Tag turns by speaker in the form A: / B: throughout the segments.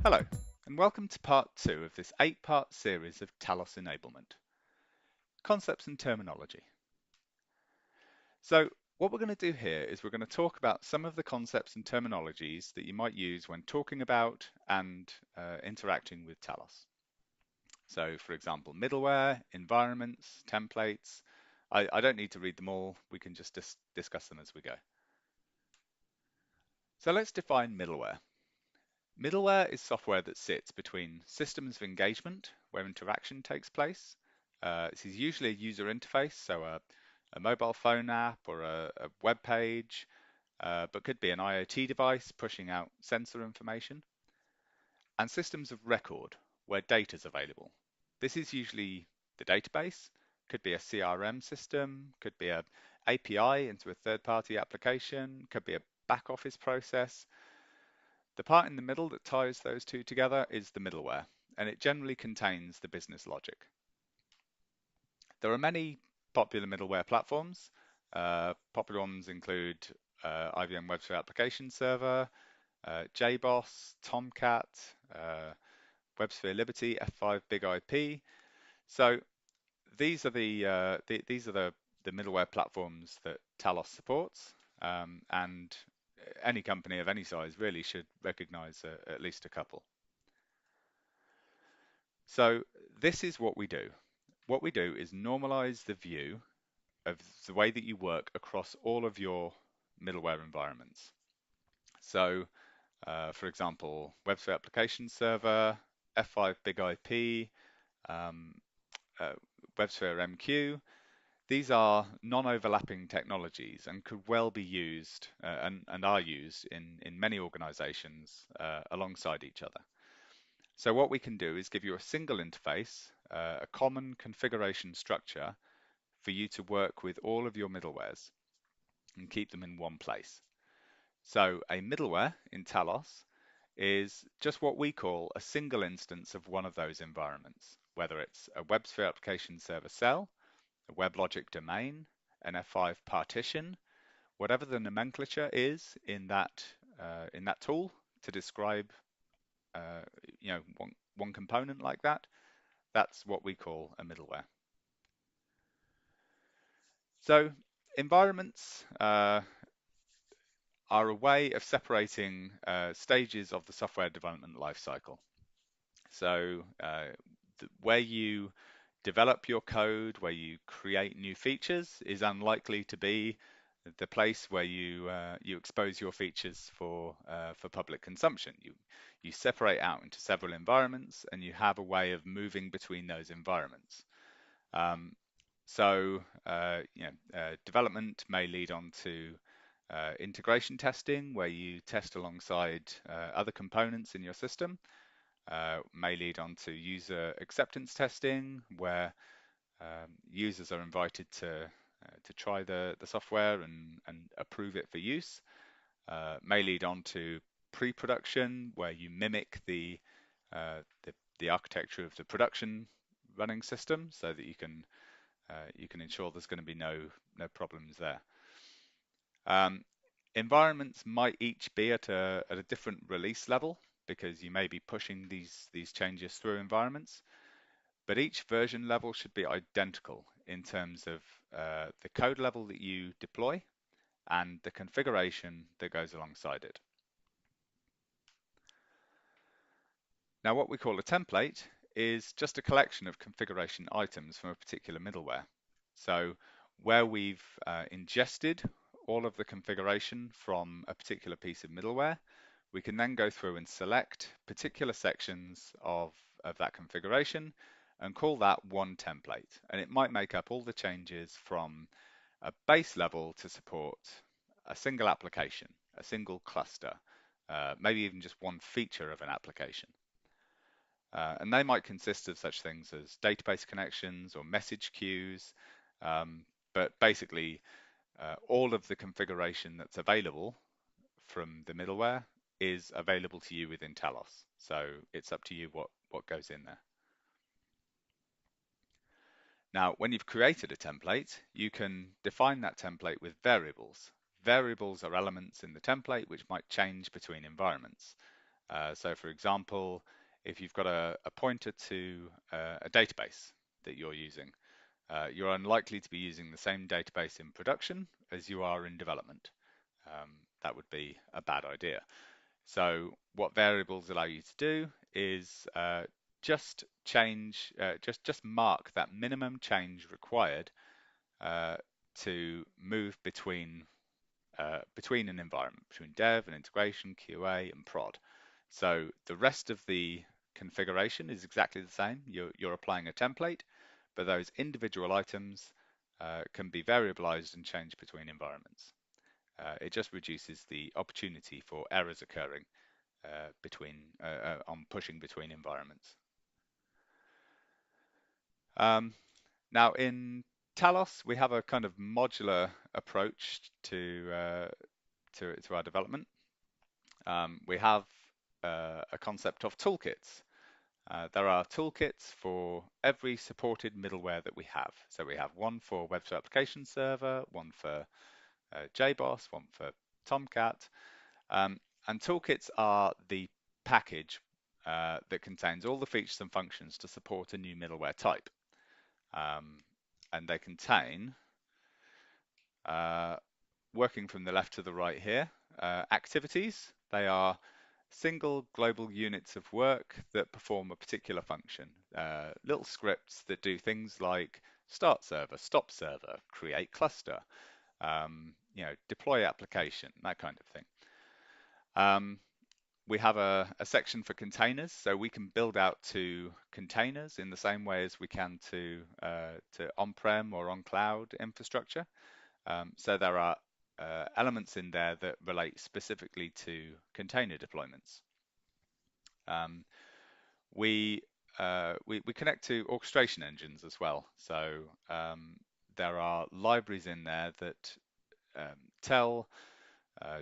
A: Hello, and welcome to part 2 of this 8-part series of Talos Enablement, Concepts and Terminology. So what we're going to do here is we're going to talk about some of the concepts and terminologies that you might use when talking about and interacting with Talos. So for example, middleware, environments, templates. I don't need to read them all, we can just discuss them as we go. So let's define middleware. Middleware is software that sits between systems of engagement, where interaction takes place. This is usually a user interface, so a mobile phone app or a web page, but could be an IoT device pushing out sensor information. And systems of record, where data is available. This is usually the database, could be a CRM system, could be a API into a third-party application, could be a back office process. The part in the middle that ties those two together is the middleware, and it generally contains the business logic. There are many popular middleware platforms. Popular ones include IBM WebSphere Application Server, JBoss, Tomcat, WebSphere Liberty, F5 Big IP. So these are the middleware platforms that Talos supports, and any company of any size really should recognize at least a couple. So this is what we do. What we do is normalize the view of the way that you work across all of your middleware environments. So, for example, WebSphere Application Server, F5 Big IP, um, uh, WebSphere MQ. These are non-overlapping technologies and could well be used and are used in many organizations alongside each other. So what we can do is give you a single interface, a common configuration structure for you to work with all of your middlewares and keep them in one place. So a middleware in Talos is just what we call a single instance of one of those environments, whether it's a WebSphere application server cell, a WebLogic domain, an F5 partition, whatever the nomenclature is in that tool to describe one component like that. That's what we call a middleware. So environments are a way of separating stages of the software development lifecycle. So where you develop your code, where you create new features, is unlikely to be the place where you expose your features for public consumption. You separate out into several environments, and you have a way of moving between those environments. So development may lead on to integration testing, where you test alongside other components in your system. May lead on to user acceptance testing, where users are invited to try the software and approve it for use. May lead on to pre-production, where you mimic the architecture of the production running system, so that you can ensure there's going to be no problems there. Environments might each be at a different release level, because you may be pushing these changes through environments, but each version level should be identical in terms of the code level that you deploy and the configuration that goes alongside it. Now, what we call a template is just a collection of configuration items from a particular middleware. So where we've ingested all of the configuration from a particular piece of middleware, we can then go through and select particular sections of that configuration and call that one template. And it might make up all the changes from a base level to support a single application, a single cluster, maybe even just one feature of an application. And they might consist of such things as database connections or message queues, but basically all of the configuration that's available from the middleware is available to you within Talos. So it's up to you what goes in there. Now, when you've created a template, you can define that template with variables. Variables are elements in the template which might change between environments. So for example, if you've got a pointer to a database that you're using, you're unlikely to be using the same database in production as you are in development. Um, that would be a bad idea. So what variables allow you to do is just change, just mark that minimum change required uh, to move between an environment, between dev and integration, QA and prod. So the rest of the configuration is exactly the same. You're applying a template, but those individual items can be variabilized and changed between environments. It just reduces the opportunity for errors occurring on pushing between environments. Um, Now in Talos, we have a kind of modular approach to our development. We have a concept of toolkits. There are toolkits for every supported middleware that we have. So we have one for Web Application Server, one for JBoss, one for Tomcat. Um, and toolkits are the package that contains all the features and functions to support a new middleware type. And they contain, uh, working from the left to the right here, activities. They are single global units of work that perform a particular function. Little scripts that do things like start server, stop server, create cluster, deploy application, that kind of thing. We have a section for containers, so we can build out to containers in the same way as we can to on-prem or on-cloud infrastructure. So there are elements in there that relate specifically to container deployments. Um, we connect to orchestration engines as well. So there are libraries in there that tell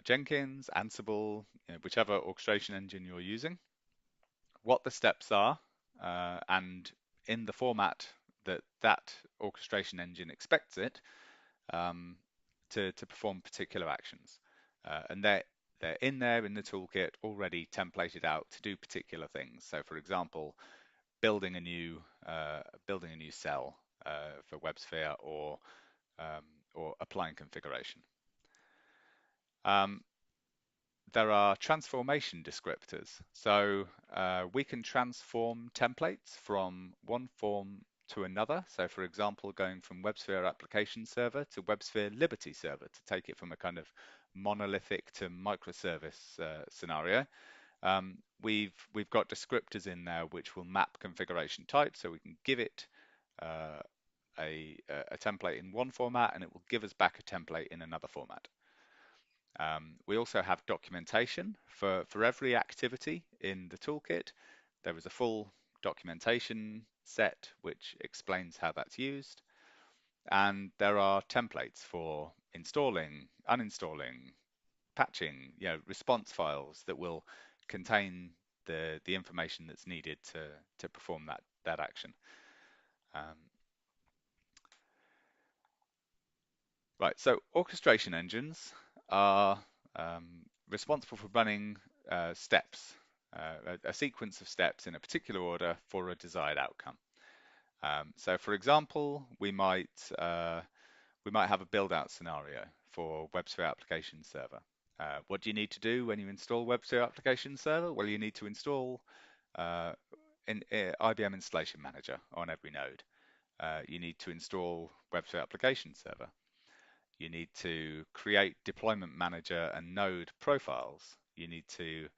A: Jenkins, Ansible, whichever orchestration engine you're using, what the steps are, and in the format that orchestration engine expects it um, to perform particular actions. And they're in there in the toolkit already templated out to do particular things. So for example, building a new cell for WebSphere or applying configuration. Um, there are transformation descriptors. So we can transform templates from one form to another. So for example, going from WebSphere application server to WebSphere Liberty server to take it from a kind of monolithic to microservice scenario. We've got descriptors in there which will map configuration type, so we can give it uh, a template in one format and it will give us back a template in another format. We also have documentation for every activity in the toolkit. There is a full documentation set which explains how that's used. And there are templates for installing, uninstalling, patching, response files that will contain the information that's needed to perform that action. Um, Right, so orchestration engines are responsible for running steps, a sequence of steps in a particular order for a desired outcome. So, for example, we might have a build-out scenario for WebSphere Application Server. What do you need to do when you install WebSphere Application Server? Well, you need to install uh, IBM Installation Manager on every node. You need to install WebSphere Application Server. You need to create deployment manager and node profiles. You need to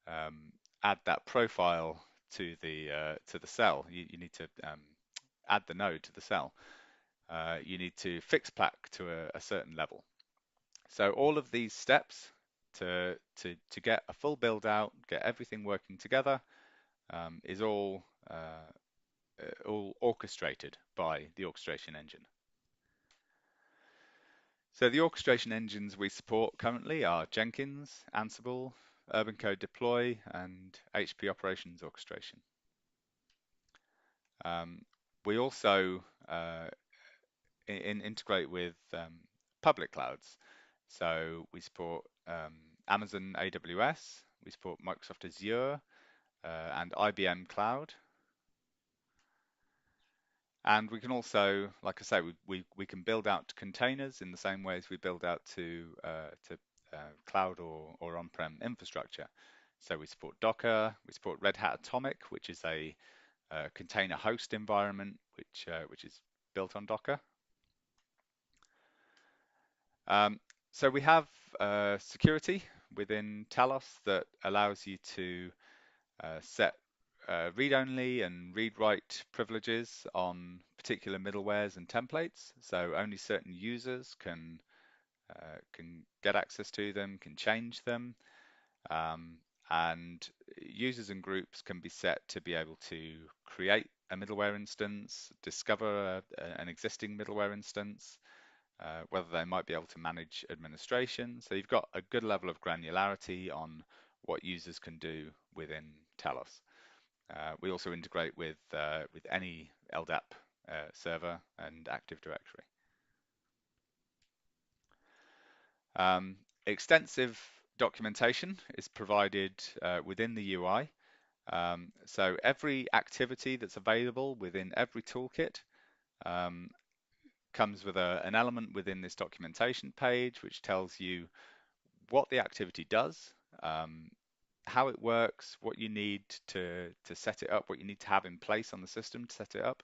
A: add that profile to the cell. You need to add the node to the cell. You need to fix pack to a certain level. So all of these steps to get a full build out, get everything working together, is all orchestrated by the orchestration engine. So the orchestration engines we support currently are Jenkins, Ansible, Urban Code Deploy, and HP Operations Orchestration. We also integrate with public clouds. So we support Amazon AWS, we support Microsoft Azure and IBM Cloud. And we can also, like I say, we can build out containers in the same way as we build out to cloud or on-prem infrastructure. So we support Docker, we support Red Hat Atomic, which is a container host environment which is built on Docker. So we have security within Talos that allows you to set read-only and read-write privileges on particular middlewares and templates. So only certain users can get access to them, can change them, um, and users and groups can be set to be able to create a middleware instance, discover an existing middleware instance, whether they might be able to manage administration. So you've got a good level of granularity on what users can do within Talos. We also integrate with any LDAP server and Active Directory. Extensive documentation is provided within the UI. So every activity that's available within every toolkit um, comes with an element within this documentation page, which tells you what the activity does, um, how it works, what you need to set it up, what you need to have in place on the system to set it up,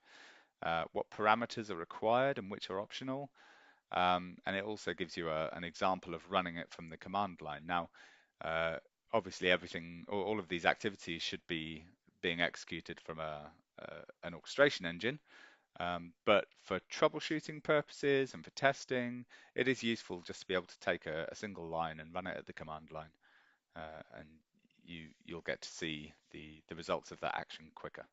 A: what parameters are required and which are optional. And it also gives you an example of running it from the command line. Now, uh, obviously, all of these activities should be being executed from an orchestration engine. But for troubleshooting purposes and for testing, it is useful just to be able to take a single line and run it at the command line, and you'll get to see the results of that action quicker.